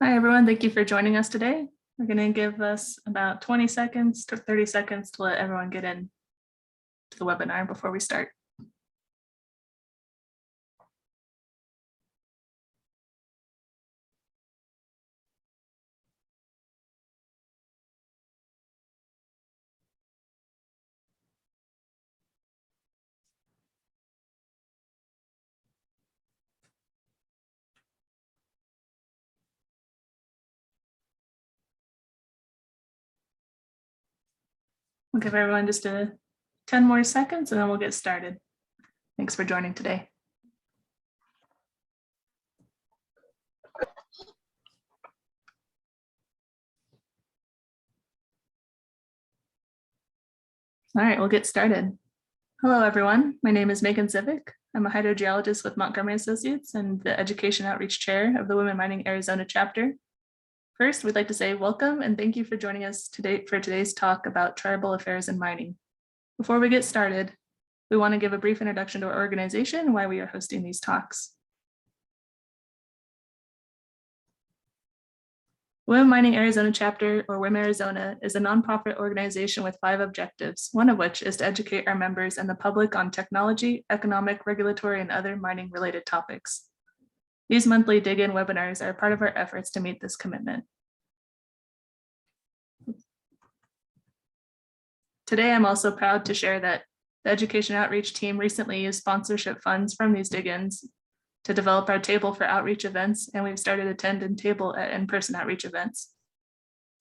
Hi, everyone. Thank you for joining us today. We're going to give us about 20 seconds to 30 seconds to let everyone get in to the webinar before we start. We'll give everyone just 10 more seconds and then we'll get started. Thanks for joining today. All right, we'll get started. Hello, everyone. My name is Megan Zivick. I'm a hydrogeologist with Montgomery Associates and the Education Outreach Chair of the Women Mining Arizona chapter. First, we'd like to say welcome and thank you for joining us today for today's talk about tribal affairs in mining. Before we get started, we want to give a brief introduction to our organization and why we are hosting these talks. Women Mining Arizona Chapter, or WIM Arizona, is a nonprofit organization with 5 objectives, one of which is to educate our members and the public on technology, economic, regulatory, and other mining-related topics. These monthly dig-in webinars are part of our efforts to meet this commitment. Today, I'm also proud to share that the Education Outreach team recently used sponsorship funds from these dig-ins to develop our table for outreach events, and we've started attending table at in-person outreach events,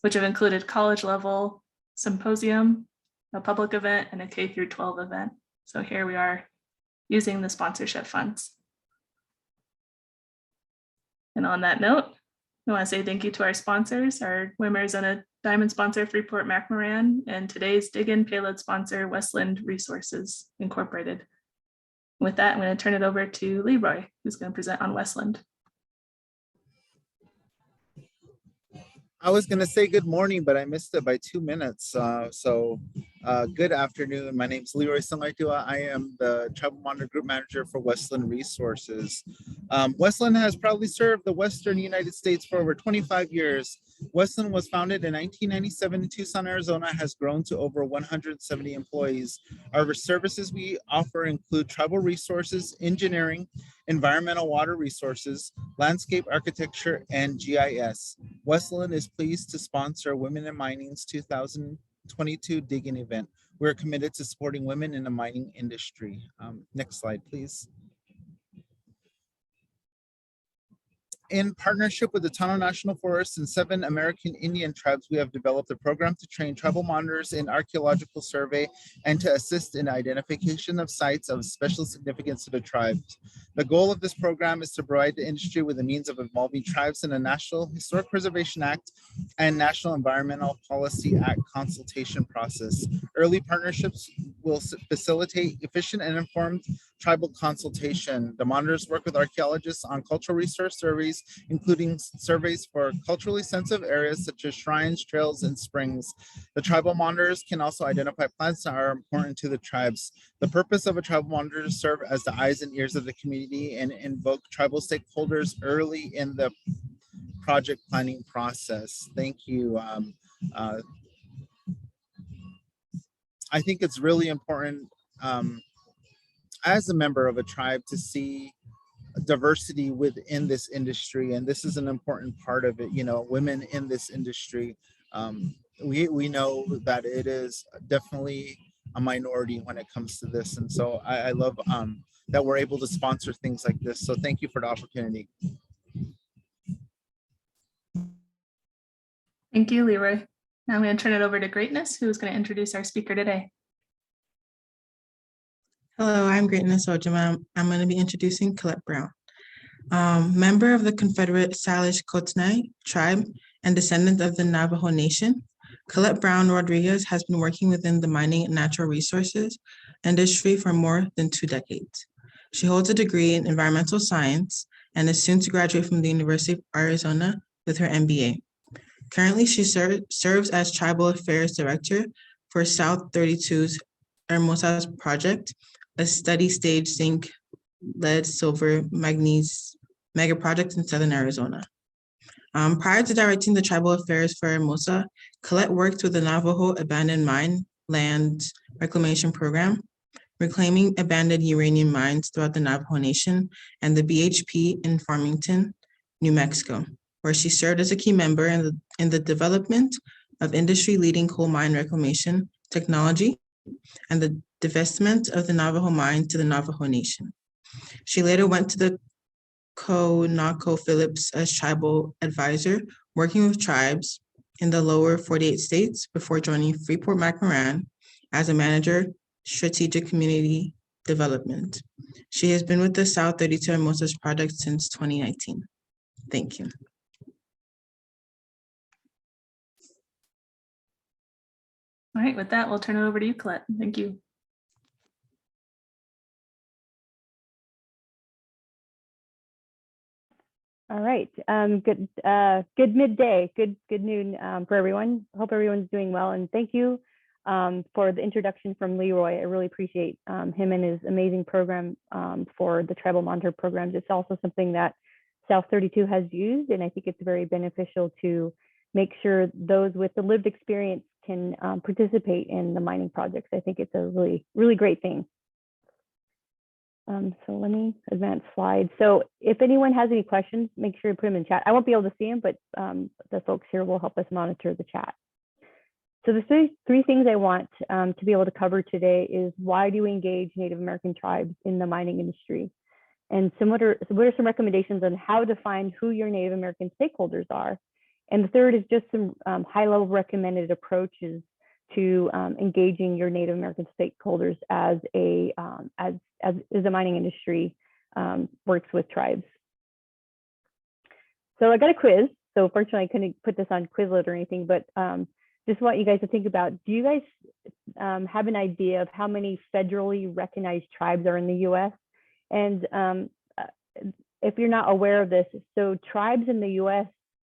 which have included college level symposium, a public event, and a K through 12 event. So here we are using the sponsorship funds. And on that note, I want to say thank you to our sponsors, our WIM Arizona Diamond sponsor, Freeport-McMoran, and today's dig-in payload sponsor, Westland Resources Incorporated. With that, I'm going to turn it over to Leroy, who's going to present on Westland. I was going to say good morning, but I missed it by 2 minutes. Good afternoon. My name is Leroy Sangaitua. I am the Tribal Monitor Group Manager for Westland Resources. Westland has proudly served the Western United States for over 25 years. Westland was founded in 1997 in Tucson, Arizona, has grown to over 170 employees. Our services we offer include tribal resources, engineering, environmental water resources, landscape architecture, and GIS. Westland is pleased to sponsor Women in Mining's 2022 dig-in event. We're committed to supporting women in the mining industry. Next slide, please. In partnership with the Tono National Forest and 7 American Indian tribes, we have developed a program to train tribal monitors in archaeological survey and to assist in identification of sites of special significance to the tribes. The goal of this program is to provide the industry with a means of involving tribes in the National Historic Preservation Act and National Environmental Policy Act consultation process. Early partnerships will facilitate efficient and informed tribal consultation. The monitors work with archaeologists on cultural resource surveys, including surveys for culturally sensitive areas such as shrines, trails, and springs. The tribal monitors can also identify plants that are important to the tribes. The purpose of a tribal monitor is to serve as the eyes and ears of the community and invoke tribal stakeholders early in the project planning process. Thank you. I think it's really important as a member of a tribe to see diversity within this industry, and this is an important part of it. You know, women in this industry, we know that it is definitely a minority when it comes to this, and so I love that we're able to sponsor things like this. So thank you for the opportunity. Thank you, Leroy. Now I'm going to turn it over to Greatness, who's going to introduce our speaker today. Hello, I'm Greatness Ojima. I'm going to be introducing Collette Brown. Member of the Confederate Salish Kootenai tribe and descendant of the Navajo Nation, Collette Brown-Rodriguez has been working within the mining and natural resources industry for more than 2 decades. She holds a degree in environmental science and is soon to graduate from the University of Arizona with her MBA. Currently, she serves as Tribal Affairs Director for South 32's Hermosas project, a steady stage zinc, lead, silver, manganese mega project in Southern Arizona. Prior to directing the tribal affairs for Hermosa, Collette worked with the Navajo Abandoned Mine Land Reclamation Program, reclaiming abandoned uranium mines throughout the Navajo Nation, and the BHP in Farmington, New Mexico, where she served as a key member in the development of industry-leading coal mine reclamation technology and the divestment of the Navajo mine to the Navajo Nation. She later went to the ConocoPhillips as tribal advisor, working with tribes in the lower 48 states before joining Freeport-McMoRan as a manager, strategic community development. She has been with the South 32 Hermosa's project since 2019. Thank you. All right, with that, we'll turn it over to you, Collette. Thank you. All right, good midday, good noon for everyone. Hope everyone's doing well, and thank you for the introduction from Leroy. I really appreciate him and his amazing program for the Tribal Monitor programs. It's also something that South 32 has used, and I think it's very beneficial to make sure those with the lived experience can participate in the mining projects. I think it's a really great thing. So let me advance slides. So if anyone has any questions, make sure you put them in chat. I won't be able to see them, but the folks here will help us monitor the chat. So the three things I want to be able to cover today is, why do we engage Native American tribes in the mining industry? And what are some recommendations on how to find who your Native American stakeholders are? And the third is just some high-level recommended approaches to engaging your Native American stakeholders as the mining industry works with tribes. So I got a quiz. So fortunately, I couldn't put this on Quizlet or anything, but just want you guys to think about, do you guys have an idea of how many federally recognized tribes are in the US? And if you're not aware of this, so tribes in the US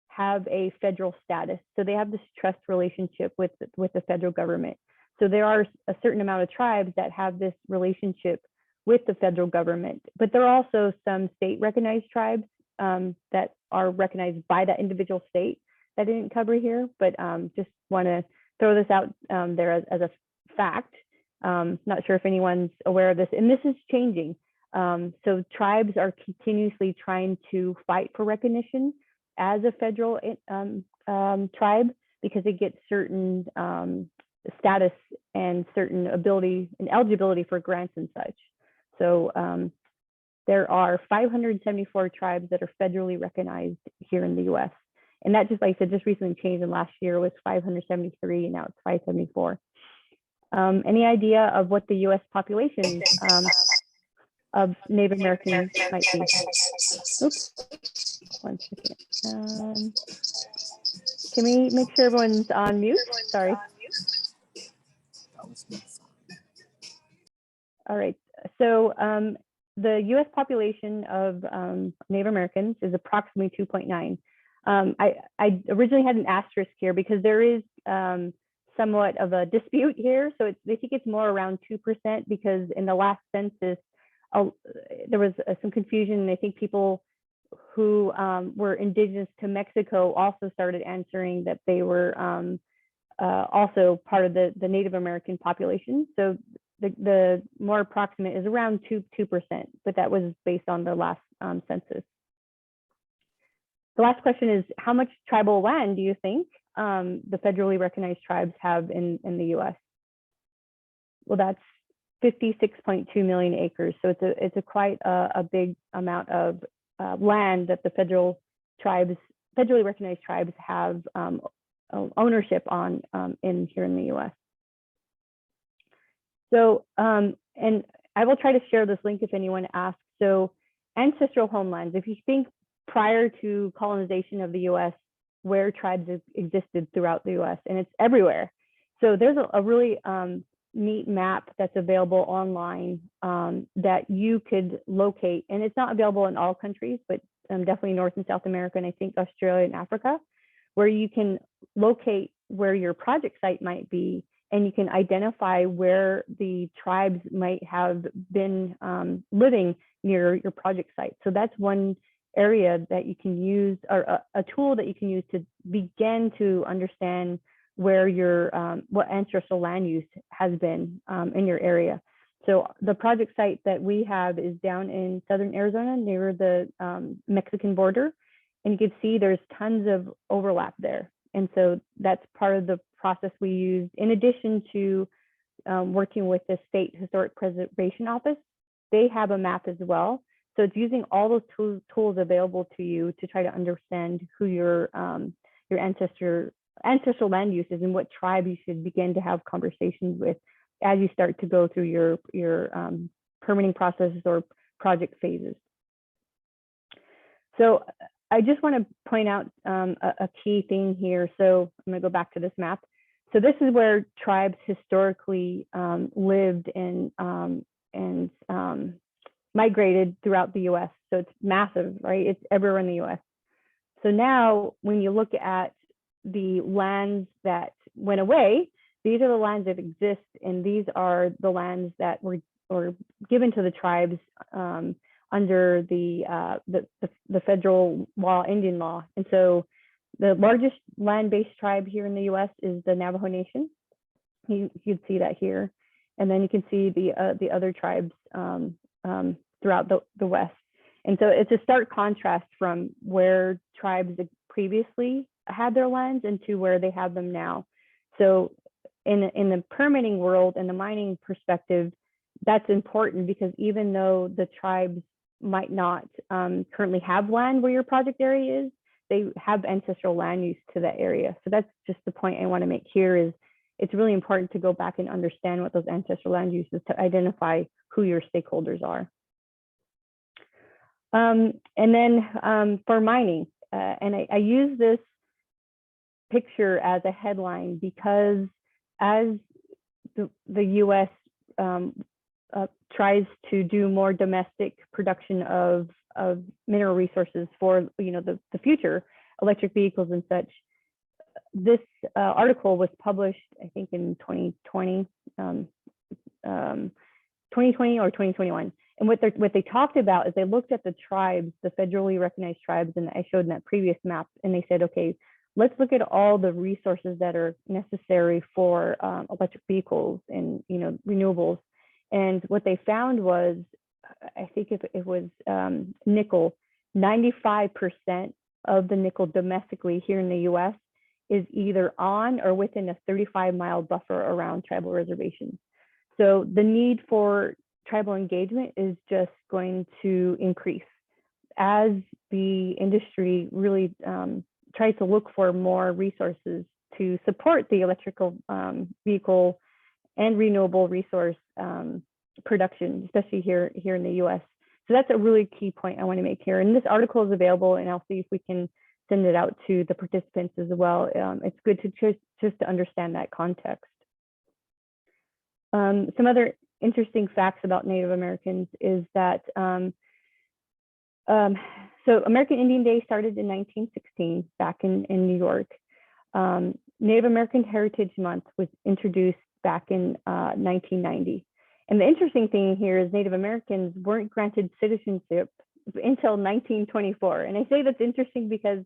have a federal status. So they have this trust relationship with the federal government. So there are a certain amount of tribes that have this relationship with the federal government, but there are also some state recognized tribes that are recognized by that individual state that I didn't cover here, but just want to throw this out there as a fact. Not sure if anyone's aware of this, and this is changing. So tribes are continuously trying to fight for recognition as a federal tribe, because they get certain status and certain ability and eligibility for grants and such. So there are 574 tribes that are federally recognized here in the US. And that, just like I said, just recently changed, and last year was 573, and now it's 574. Any idea of what the US population of Native Americans might be? Oops, 1 second. Can we make sure everyone's on mute? Sorry. All right, so the US population of Native Americans is approximately 2.9. I originally had an asterisk here because there is somewhat of a dispute here. So I think it's more around 2%, because in the last census, there was some confusion. And I think people who were indigenous to Mexico also started answering that they were also part of the Native American population. So the more approximate is around 2%, but that was based on the last census. The last question is, how much tribal land do you think the federally recognized tribes have in the US? Well, that's 56.2 million acres. So it's a quite a big amount of land that the federally recognized tribes have ownership on here in the US. So, and I will try to share this link if anyone asks. So ancestral homelands, if you think prior to colonization of the US, where tribes existed throughout the US, and it's everywhere. So there's a really neat map that's available online that you could locate, and it's not available in all countries, but definitely North and South America, and I think Australia and Africa, where you can locate where your project site might be, and you can identify where the tribes might have been living near your project site. So that's one area that you can use, or a tool that you can use to begin to understand where your what ancestral land use has been in your area. So the project site that we have is down in southern Arizona near the Mexican border, and you can see there's tons of overlap there. And so that's part of the process we used, in addition to working with the State Historic Preservation Office. They have a map as well. So it's using all those tools available to you to try to understand who your ancestral land use is and what tribe you should begin to have conversations with as you start to go through your permitting processes or project phases. So I just want to point out a key thing here. So I'm going to go back to this map. So this is where tribes historically lived and migrated throughout the US. So it's massive, right? It's everywhere in the US. So now when you look at the lands that went away, these are the lands that exist, and these are the lands that were given to the tribes under the federal law, Indian law. And so the largest land-based tribe here in the US is the Navajo Nation. You'd see that here. And then you can see the other tribes throughout the West. And so it's a stark contrast from where tribes previously had their lands and to where they have them now. So in the permitting world and the mining perspective, that's important, because even though the tribes might not currently have land where your project area is, they have ancestral land use to that area. So that's just the point I want to make here, is it's really important to go back and understand what those ancestral land uses to identify who your stakeholders are. And then for mining, and I use this picture as a headline because as the US tries to do more domestic production of mineral resources for the future, electric vehicles and such, this article was published, I think, in 2020 or 2021. And what they talked about is they looked at the tribes, the federally recognized tribes, and I showed in that previous map, and they said, okay, let's look at all the resources that are necessary for electric vehicles and renewables. And what they found was, I think it was nickel. 95% of the nickel domestically here in the US is either on or within a 35-mile buffer around tribal reservations. So the need for tribal engagement is just going to increase as the industry really tries to look for more resources to support the electrical vehicle and renewable resource production, especially here in the US. So that's a really key point I want to make here. And this article is available, and I'll see if we can send it out to the participants as well. It's good to just to understand that context. Some other interesting facts about Native Americans is that so American Indian Day started in 1916 back in New York. Native American Heritage Month was introduced back in 1990. And the interesting thing here is Native Americans weren't granted citizenship until 1924. And I say that's interesting because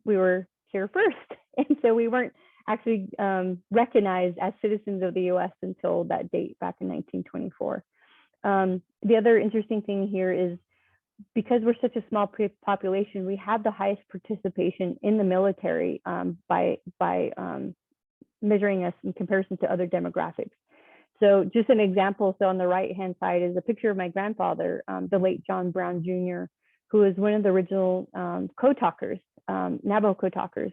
we were here first. And so we weren't actually recognized as citizens of the US until that date back in 1924. The other interesting thing here is because we're such a small population, we have the highest participation in the military by measuring us in comparison to other demographics. So just an example, so on the right-hand side is a picture of my grandfather, the late John Brown Jr., who was one of the original code talkers, Navajo code talkers.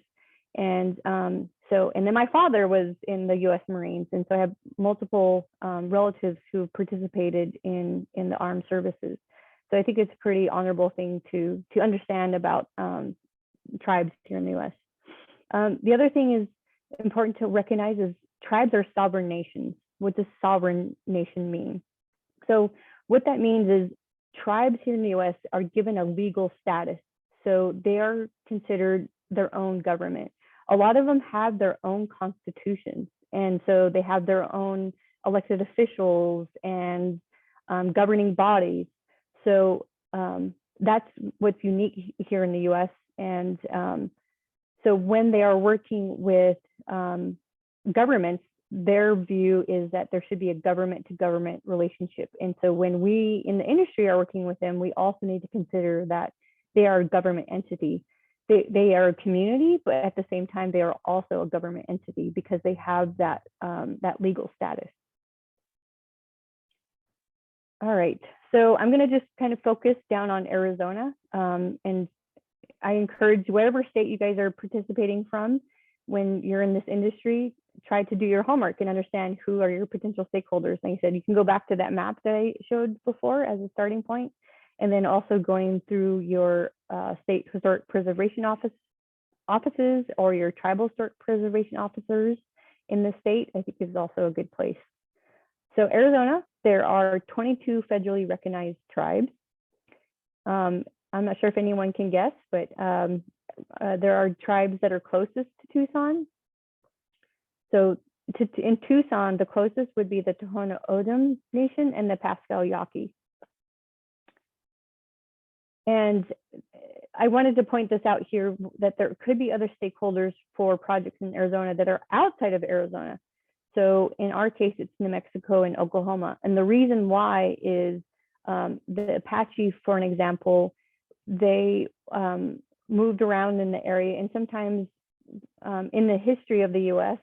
And and then my father was in the US Marines. And so I have multiple relatives who participated in the armed services. So I think it's a pretty honorable thing to understand about tribes here in the US. The other thing is important to recognize is tribes are sovereign nations. What does sovereign nation mean? So what that means is tribes here in the US are given a legal status. So they are considered their own government. A lot of them have their own constitutions. And so they have their own elected officials and governing bodies. So that's what's unique here in the US. And so when they are working with governments, their view is that there should be a government to government relationship. And so when we in the industry are working with them, we also need to consider that they are a government entity. They are a community, but at the same time, they are also a government entity because they have that, that legal status. All right, so I'm gonna just kind of focus down on Arizona, and I encourage whatever state you guys are participating from, when you're in this industry, try to do your homework and understand who are your potential stakeholders. Like I said, you can go back to that map that I showed before as a starting point, and then also going through your state historic preservation offices or your tribal historic preservation officers in the state, I think is also a good place. So Arizona, there are 22 federally recognized tribes. I'm not sure if anyone can guess, but there are tribes that are closest to Tucson. So in Tucson, the closest would be the Tohono O'odham Nation and the Pascal Yaqui. And I wanted to point this out here that there could be other stakeholders for projects in Arizona that are outside of Arizona. So in our case, it's New Mexico and Oklahoma. And the reason why is the Apache, for an example, they moved around in the area. And sometimes in the history of the US,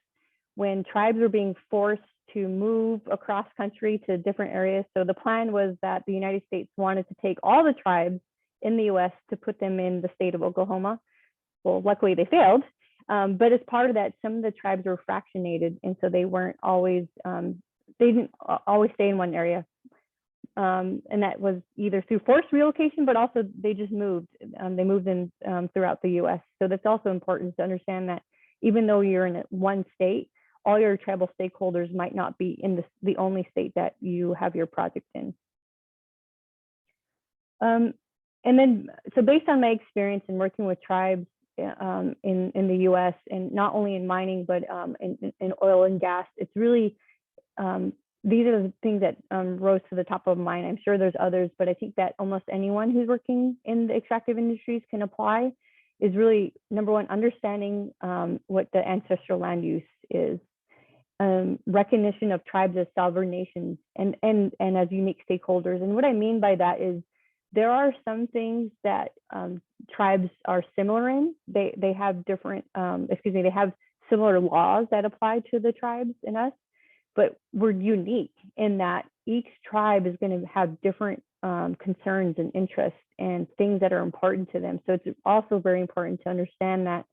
when tribes were being forced to move across country to different areas. So the plan was that the United States wanted to take all the tribes in the US to put them in the state of Oklahoma. Well, luckily they failed. But as part of that, some of the tribes were fractionated. And so they weren't always, they didn't always stay in one area. And that was either through forced relocation, but also they just moved. They moved in throughout the US. So that's also important to understand that even though you're in one state, all your tribal stakeholders might not be in the only state that you have your project in. And then, so based on my experience in working with tribes in the US, and not only in mining, but in oil and gas, it's really, these are the things that rose to the top of mind. I'm sure there's others, but I think that almost anyone who's working in the extractive industries can apply, is really, number one, understanding what the ancestral land use is. Recognition of tribes as sovereign nations and as unique stakeholders. And what I mean by that is there are some things that tribes are similar in. They have different, they have similar laws that apply to the tribes and us, but we're unique in that each tribe is going to have different concerns and interests and things that are important to them. So it's also very important to understand that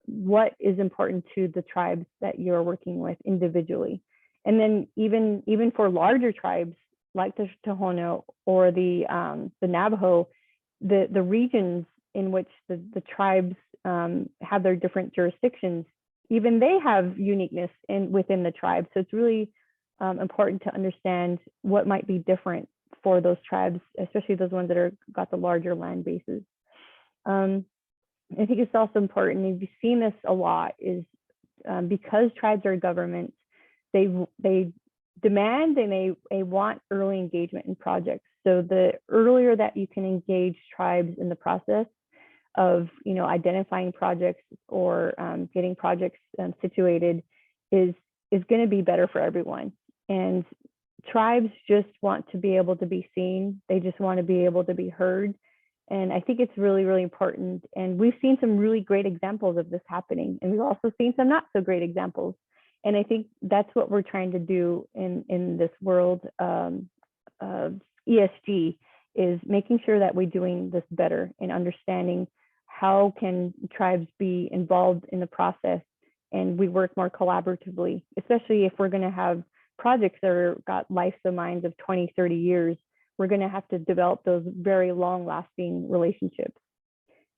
what is important to the tribes that you're working with individually. And then even for larger tribes like the Tohono or the Navajo, the regions in which the tribes have their different jurisdictions, even they have uniqueness within the tribe. So it's really important to understand what might be different for those tribes, especially those ones that got the larger land bases. I think it's also important, and you've seen this a lot, is because tribes are governments, they demand and they want early engagement in projects. So the earlier that you can engage tribes in the process of identifying projects or getting projects situated is going to be better for everyone. And tribes just want to be able to be seen. They just want to be able to be heard. And I think it's really, really important. And we've seen some really great examples of this happening. And we've also seen some not so great examples. And I think that's what we're trying to do in this world of ESG, is making sure that we're doing this better and understanding how can tribes be involved in the process and we work more collaboratively, especially if we're going to have projects that got life of mines of 20, 30 years. We're going to have to develop those very long lasting relationships.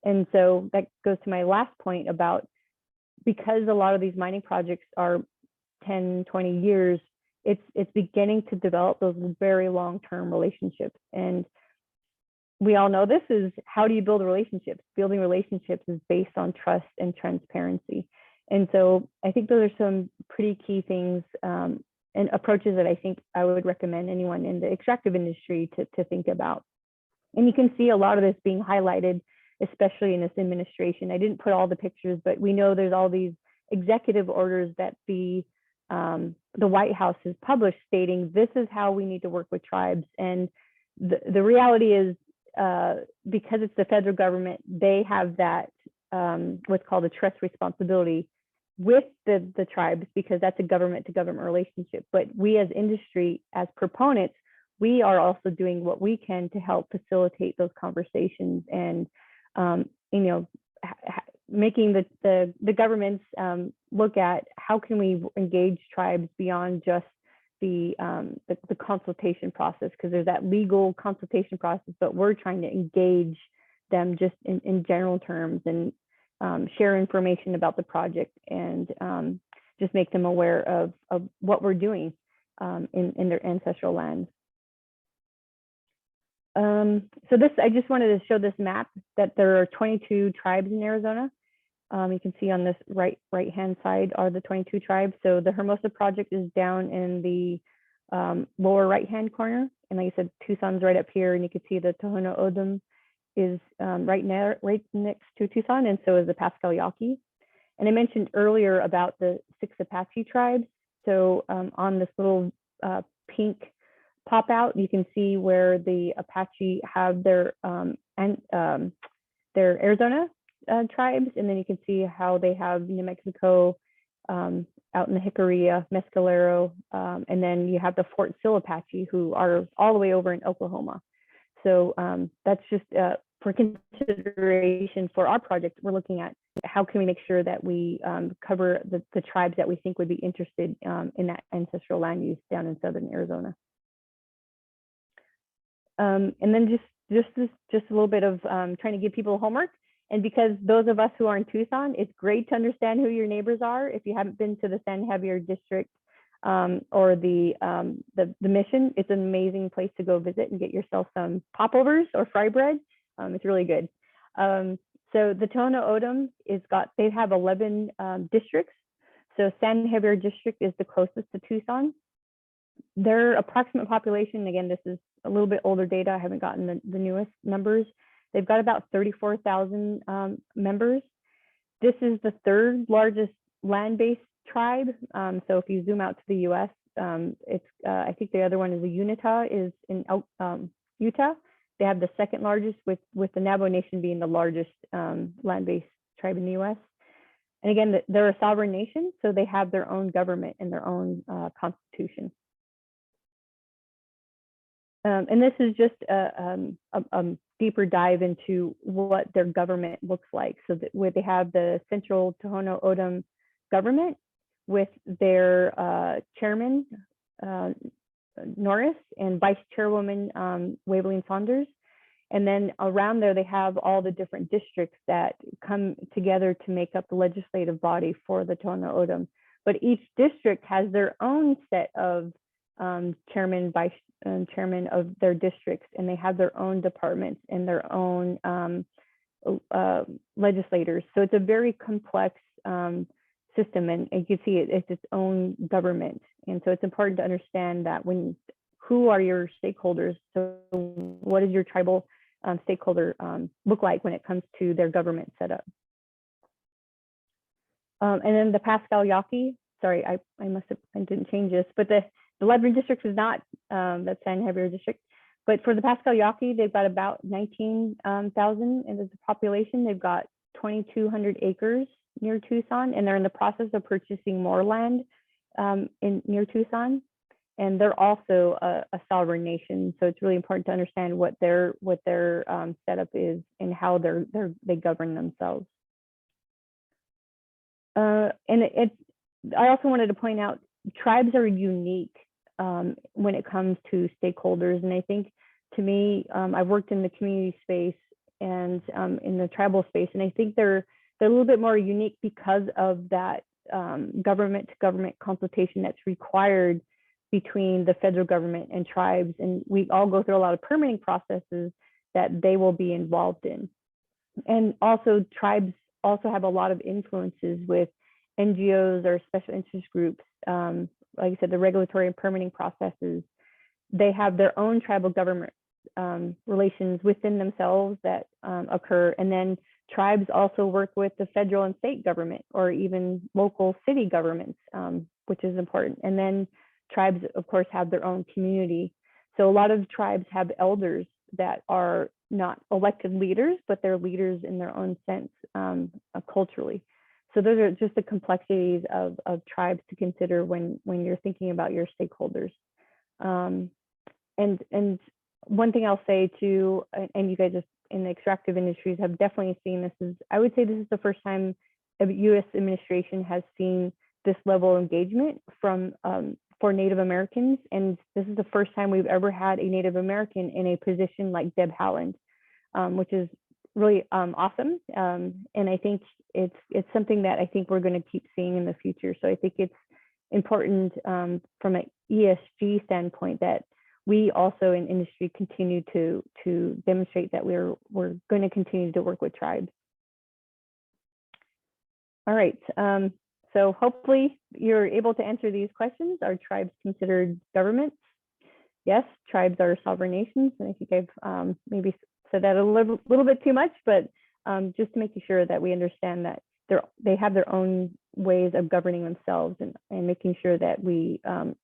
And so that goes to my last point about, because a lot of these mining projects are 10, 20 years, it's beginning to develop those very long-term relationships. And we all know this is, how do you build relationships? Building relationships is based on trust and transparency. And so I think those are some pretty key things and approaches that I think I would recommend anyone in the extractive industry to think about. And you can see a lot of this being highlighted, especially in this administration. I didn't put all the pictures, but we know there's all these executive orders that the White House has published stating this is how we need to work with tribes. And the reality is, because it's the federal government, they have that what's called a trust responsibility with the tribes, because that's a government to government relationship. But we as industry, as proponents, we are also doing what we can to help facilitate those conversations and making the governments look at how can we engage tribes beyond just the consultation process, because there's that legal consultation process, but we're trying to engage them just in general terms and share information about the project and just make them aware of what we're doing in their ancestral lands. So this, I just wanted to show this map that there are 22 tribes in Arizona. You can see on this right-hand side are the 22 tribes. So the Hermosa project is down in the lower right-hand corner. And like I said, Tucson's right up here, and you can see the Tohono O'odham is right next to Tucson, and so is the Pascal Yaqui. And I mentioned earlier about the 6 Apache tribes. So on this little pink pop out, you can see where the Apache have their Arizona tribes, and then you can see how they have New Mexico out in the Jicarilla, Mescalero, and then you have the Fort Sill Apache, who are all the way over in Oklahoma. So that's just for consideration for our project. We're looking at how can we make sure that we cover the tribes that we think would be interested in that ancestral land use down in southern Arizona. And then just a little bit of trying to give people homework. And because those of us who are in Tucson, it's great to understand who your neighbors are. If you haven't been to the San Javier district or the mission, it's an amazing place to go visit and get yourself some popovers or fry bread. It's really good. So the Tohono O'odham they have 11 districts. So San Javier district is the closest to Tucson. Their approximate population, again, this is a little bit older data. I haven't gotten the newest numbers. They've got about 34,000 members. This is the 3rd largest land-based tribe. So if you zoom out to the US, I think the other one is the Unita is in Utah. They have the 2nd largest, with the Navajo Nation being the largest land-based tribe in the US. And again, they're a sovereign nation, so they have their own government and their own constitution. And this is just a deeper dive into what their government looks like. So that where they have the Central Tohono O'odham government with their chairman, Norris, and vice chairwoman, Waveling Saunders. And then around there, they have all the different districts that come together to make up the legislative body for the Tohono O'odham. But each district has their own set of chairman, vice chairman of their districts, and they have their own departments and their own legislators. So it's a very complex system, and you can see it's its own government. And so it's important to understand that who are your stakeholders? So what does your tribal stakeholder look like when it comes to their government setup? And then the Pascal Yaqui, sorry, I didn't change this, but the 11 districts is not that San Javier district, but for the Pascal Yaqui, they've got about 19,000 in the population. They've got 2,200 acres near Tucson, and they're in the process of purchasing more land near Tucson. And they're also a sovereign nation, so it's really important to understand what their setup is and how they govern themselves. I also wanted to point out, tribes are unique when it comes to stakeholders. And I think, to me, I've worked in the community space and in the tribal space, and I think they're a little bit more unique because of that government to government consultation that's required between the federal government and tribes. And we all go through a lot of permitting processes that they will be involved in. And also, tribes also have a lot of influences with NGOs or special interest groups. Like I said, the regulatory and permitting processes, they have their own tribal government relations within themselves that occur. And then tribes also work with the federal and state government, or even local city governments, which is important. And then tribes, of course, have their own community. So a lot of tribes have elders that are not elected leaders, but they're leaders in their own sense, culturally. So those are just the complexities of tribes to consider when you're thinking about your stakeholders. And one thing I'll say too, and you guys in the extractive industries have definitely seen this, is I would say this is the first time a U.S. administration has seen this level of engagement from for Native Americans. And this is the first time we've ever had a Native American in a position like Deb Haaland, which is really awesome. And I think it's something that I think we're going to keep seeing in the future. So I think it's important from an ESG standpoint that we also in industry continue to demonstrate that we're going to continue to work with tribes. All right. So hopefully you're able to answer these questions. Are tribes considered governments? Yes, tribes are sovereign nations. And I think I've maybe said that a little bit too much, but just to make sure that we understand that they have their own ways of governing themselves, and making sure that we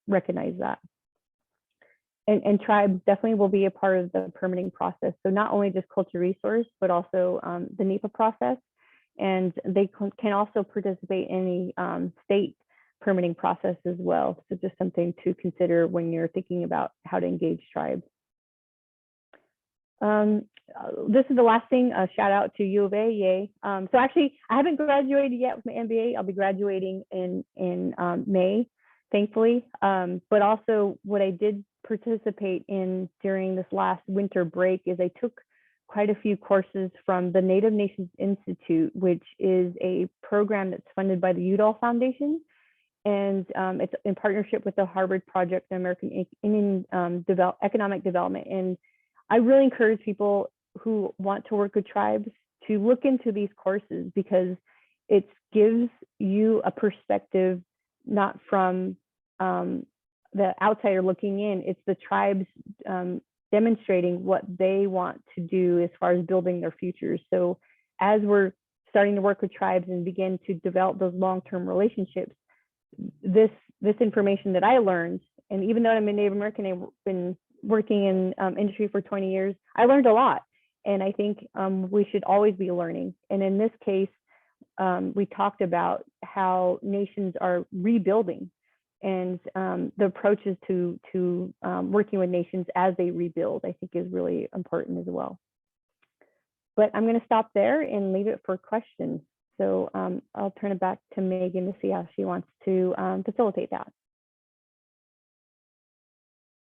recognize that. And tribes definitely will be a part of the permitting process. So not only just culture resource, but also the NEPA process. And they can also participate in the state permitting process as well. So just something to consider when you're thinking about how to engage tribes. This is the last thing, a shout out to U of A, yay. So actually, I haven't graduated yet with my MBA. I'll be graduating in May, thankfully. But also what I did participate in during this last winter break is I took quite a few courses from the Native Nations Institute, which is a program that's funded by the Udall Foundation. And it's in partnership with the Harvard Project on American Indian Economic Development. And I really encourage people who want to work with tribes to look into these courses, because it gives you a perspective not from the outsider looking in. It's the tribes demonstrating what they want to do as far as building their futures. So as we're starting to work with tribes and begin to develop those long-term relationships, this information that I learned, and even though I'm a Native American, I've been working in industry for 20 years, I learned a lot. And I think we should always be learning. And in this case, we talked about how nations are rebuilding, and the approaches to working with nations as they rebuild, I think, is really important as well. But I'm going to stop there and leave it for questions. So I'll turn it back to Megan to see how she wants to facilitate that.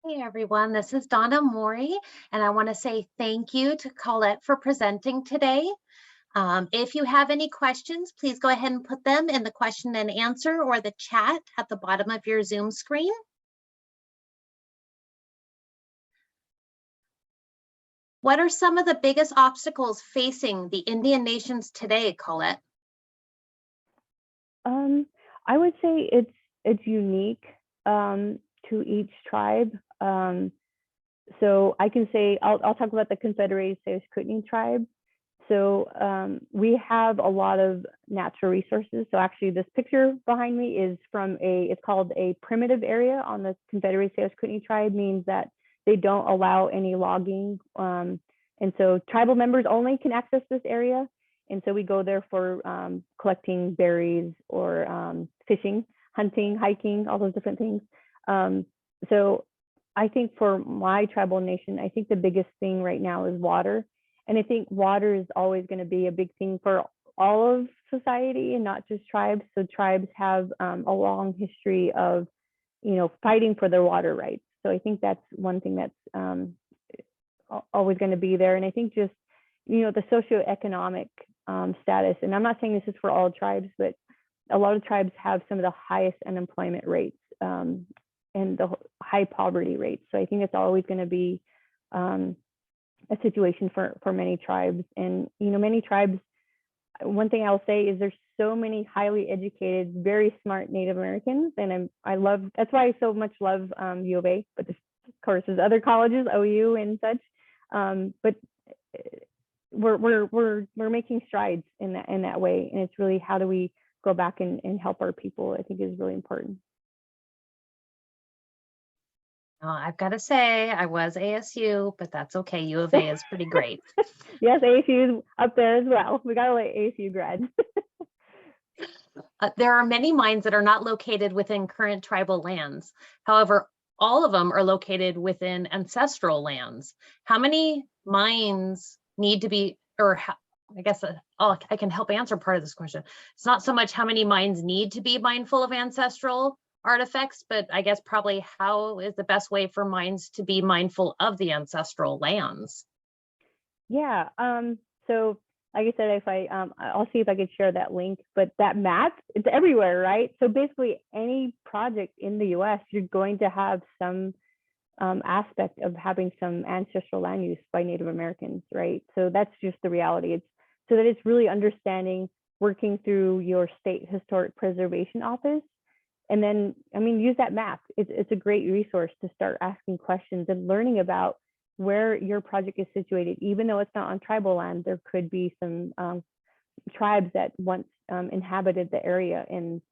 Hey everyone, this is Donna Mori, and I want to say thank you to Collette for presenting today. If you have any questions, please go ahead and put them in the question and answer or the chat at the bottom of your Zoom screen. What are some of the biggest obstacles facing the Indian nations today, Collette? I would say it's unique to each tribe. So I can say, I'll talk about the Confederated Salish Kootenai tribe. So we have a lot of natural resources. So actually this picture behind me is from it's called a primitive area on the Confederated Salish Kootenai tribe, means that they don't allow any logging. And so tribal members only can access this area. And so we go there for collecting berries or fishing, hunting, hiking, all those different things. So I think for my tribal nation, I think the biggest thing right now is water. And I think water is always going to be a big thing for all of society and not just tribes. So tribes have a long history of, fighting for their water rights. So I think that's one thing that's always going to be there. And I think just, the socioeconomic status, and I'm not saying this is for all tribes, but a lot of tribes have some of the highest unemployment rates and the high poverty rates. So I think it's always going to be a situation for many tribes. And many tribes, one thing I'll say is there's so many highly educated, very smart Native Americans, and that's why I so much love U of A, but of course there's other colleges, OU and such, But we're making strides in that way, and it's really how do we go back and help our people, I think is really important. I've got to say, I was ASU, but that's okay. U of A is pretty great. Yes, ASU is up there as well. We got to let ASU grad. There are many mines that are not located within current tribal lands. However, all of them are located within ancestral lands. How many mines need to be, or I guess I can help answer part of this question. It's not so much how many mines need to be mindful of ancestral artifacts, but I guess probably how is the best way for mines to be mindful of the ancestral lands? Yeah, so like I said, if I'll see if I could share that link, but that map, it's everywhere, right? So basically any project in the US, you're going to have some aspect of having some ancestral land use by Native Americans, right? So that's just the reality. It's so that it's really understanding, working through your state historic preservation office. And then, I mean, use that map. It's a great resource to start asking questions and learning about where your project is situated. Even though it's not on tribal land, there could be some tribes that once inhabited the area and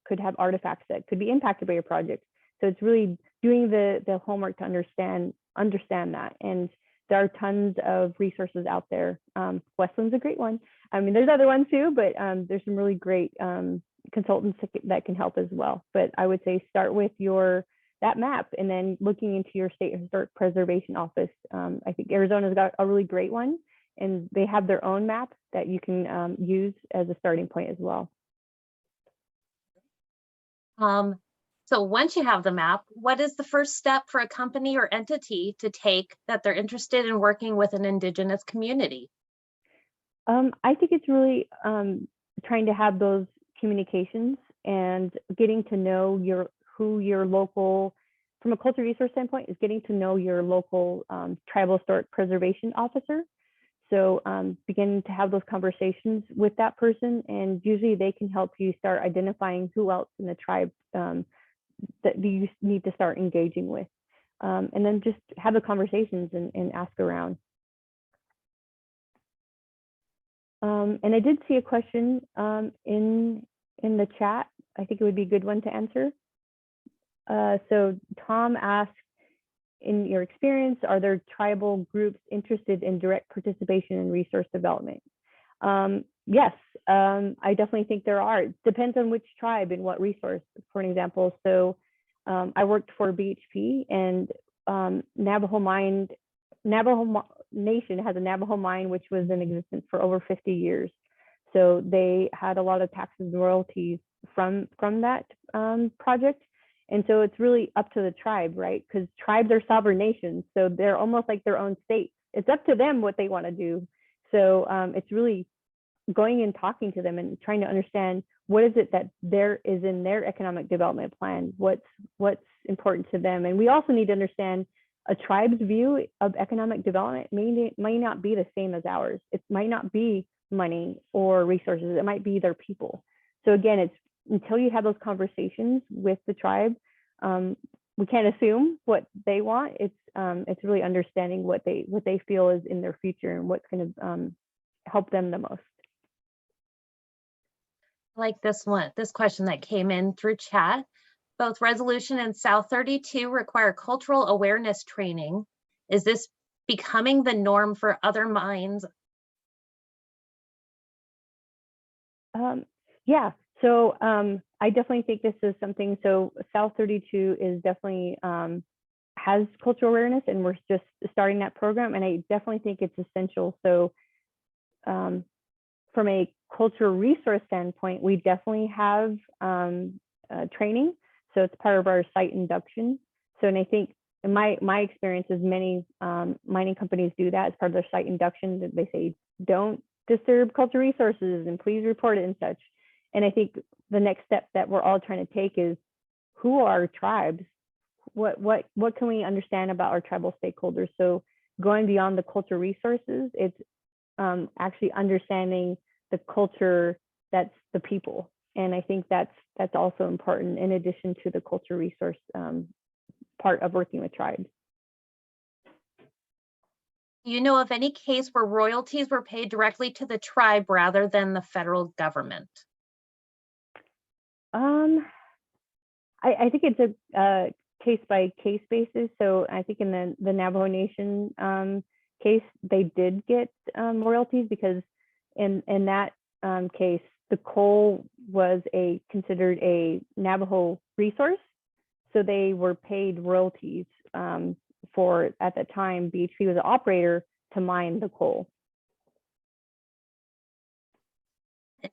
could have artifacts that could be impacted by your project. So it's really doing the homework to understand that. And there are tons of resources out there. Westland's a great one. I mean, there's other ones too, but there's some really great consultants that can help as well. But I would say start with that map and then looking into your state historic preservation office. I think Arizona's got a really great one, and they have their own map that you can use as a starting point as well. So once you have the map, what is the first step for a company or entity to take that they're interested in working with an Indigenous community? I think it's really trying to have those communications and getting to know who your local, from a cultural resource standpoint, is getting to know your local tribal historic preservation officer. So begin to have those conversations with that person, and usually they can help you start identifying who else in the tribe that you need to start engaging with. And then just have the conversations and ask around. And I did see a question in the chat. I think it would be a good one to answer. So Tom asked, in your experience, are there tribal groups interested in direct participation in resource development? Yes, I definitely think there are. It depends on which tribe and what resource, for an example. So I worked for BHP, and Navajo Nation has a Navajo mine, which was in existence for over 50 years. So they had a lot of taxes and royalties from that project. And so it's really up to the tribe, right? Because tribes are sovereign nations. So they're almost like their own state. It's up to them what they want to do. So it's really going and talking to them and trying to understand what is it that there is in their economic development plan, what's important to them. And we also need to understand a tribe's view of economic development may not be the same as ours. It might not be money or resources. It might be their people. So again, it's until you have those conversations with the tribe, we can't assume what they want. It's really understanding what they feel is in their future and what's going to help them the most. Like this question that came in through chat. Both Resolution and South 32 require cultural awareness training. Is this becoming the norm for other mines? Yeah, so I definitely think this is something. So South 32 is definitely has cultural awareness, and we're just starting that program. And I definitely think it's essential. So from a cultural resource standpoint, we definitely have training. So it's part of our site induction. So, and I think in my experience is many mining companies do that as part of their site induction. They say, don't disturb cultural resources and please report it and such. And I think the next step that we're all trying to take is, who are tribes? What can we understand about our tribal stakeholders? So going beyond the cultural resources, it's actually understanding the culture that's the people. And I think that's also important in addition to the cultural resource part of working with tribes. Do you know of any case where royalties were paid directly to the tribe rather than the federal government? I think it's a case by case basis. So I think in the Navajo Nation case, they did get royalties because in that case, the coal was considered a Navajo resource. So they were paid royalties for, at the time, BHP was an operator to mine the coal.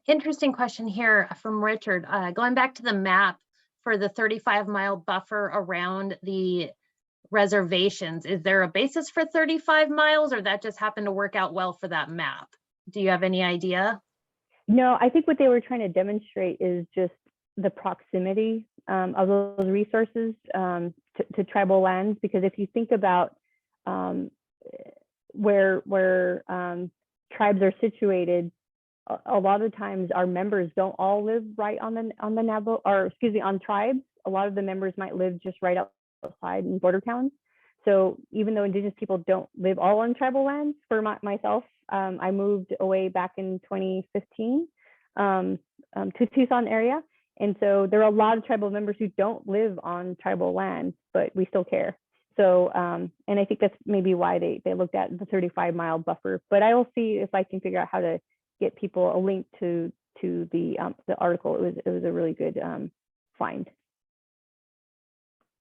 Interesting question here from Richard. Going back to the map for the 35-mile buffer around the reservations, is there a basis for 35 miles or that just happened to work out well for that map? Do you have any idea? No, I think what they were trying to demonstrate is just the proximity of those resources to tribal lands. Because if you think about where tribes are situated, a lot of times our members don't all live right on the Navajo, or excuse me, on tribes. A lot of the members might live just right outside in border towns. So even though Indigenous people don't live all on tribal lands, for myself, I moved away back in 2015 to Tucson area. And so there are a lot of tribal members who don't live on tribal land, but we still care. So, and I think that's maybe why they looked at the 35-mile buffer. But I will see if I can figure out how to get people a link to the article. It was a really good find.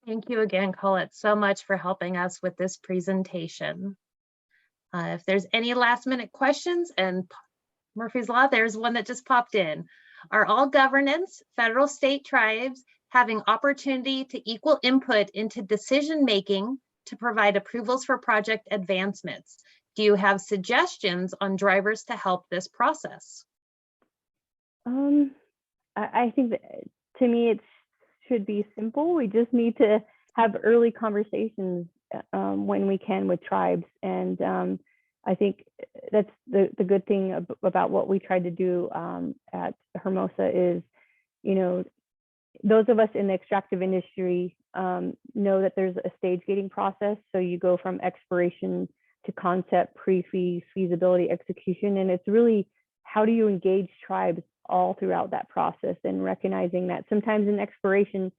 Thank you again, Collette, so much for helping us with this presentation. If there's any last minute questions, and Murphy's Law, there's one that just popped in. Are all governance, federal, state tribes having opportunity to equal input into decision-making to provide approvals for project advancements? Do you have suggestions on drivers to help this process? I think that, to me, it should be simple. We just need to have early conversations when we can with tribes. And I think that's the good thing about what we tried to do at Hermosa is, you know, those of us in the extractive industry know that there's a stage gating process. So you go from exploration to concept, pre-feas, feasibility, execution. And it's really, how do you engage tribes all throughout that process, and recognizing that sometimes in exploration,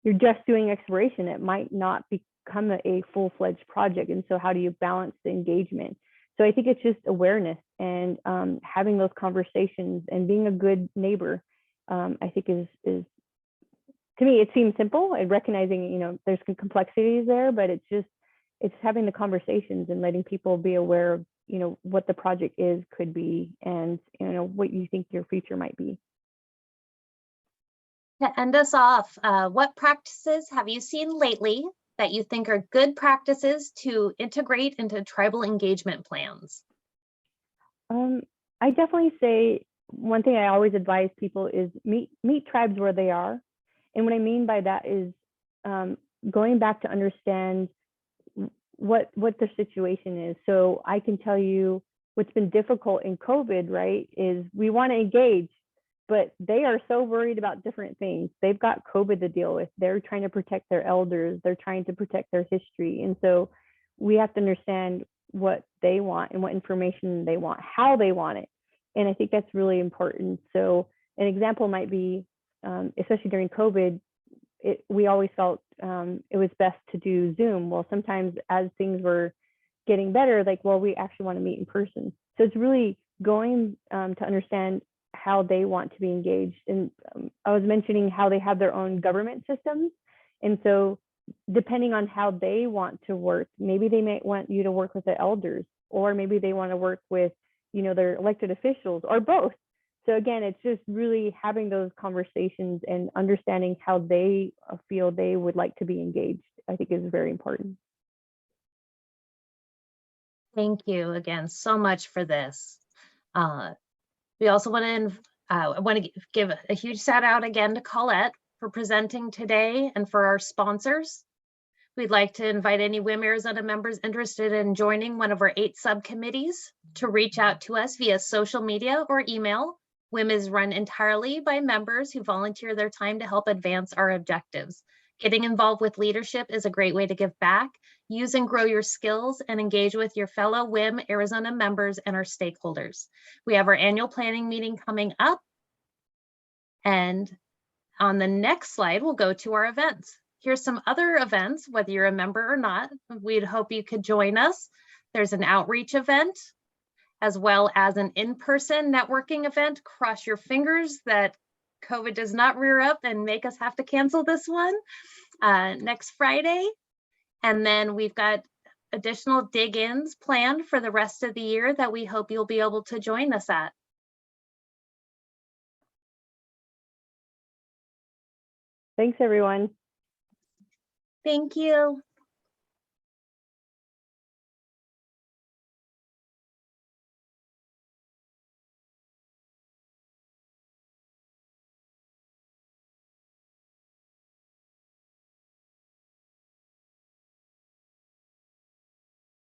you're just doing exploration. It might not become a full-fledged project. And so how do you balance the engagement? So I think it's just awareness and having those conversations and being a good neighbor, I think is to me, it seems simple, and recognizing, you know, there's some complexities there, but it's having the conversations and letting people be aware of, you know, what the project is, could be, and, you know, what you think your future might be. To end us off, what practices have you seen lately that you think are good practices to integrate into tribal engagement plans? I definitely say one thing I always advise people is meet tribes where they are. And what I mean by that is going back to understand what their situation is. So I can tell you what's been difficult in COVID, right, is we want to engage, but they are so worried about different things. They've got COVID to deal with. They're trying to protect their elders. They're trying to protect their history. And so we have to understand what they want and what information they want, how they want it. And I think that's really important. So an example might be, especially during COVID, we always felt it was best to do Zoom. Well, sometimes as things were getting better, like, well, we actually want to meet in person. So it's really going to understand how they want to be engaged. And I was mentioning how they have their own government systems. And so depending on how they want to work, maybe they might want you to work with the elders, or maybe they want to work with, you know, their elected officials, or both. So again, it's just really having those conversations and understanding how they feel they would like to be engaged, I think is very important. Thank you again so much for this. We also want to give a huge shout out again to Collette for presenting today, and for our sponsors. We'd like to invite any WIM Arizona members interested in joining one of our 8 subcommittees to reach out to us via social media or email. WIM is run entirely by members who volunteer their time to help advance our objectives. Getting involved with leadership is a great way to give back. use and grow your skills, and engage with your fellow WIM Arizona members and our stakeholders. We have our annual planning meeting coming up. And on the next slide, we'll go to our events. Here's some other events, whether you're a member or not. We'd hope you could join us. There's an outreach event, as well as an in-person networking event. Cross your fingers that COVID does not rear up and make us have to cancel this one next Friday. And then we've got additional dig-ins planned for the rest of the year that we hope you'll be able to join us at. Thanks, everyone. Thank you.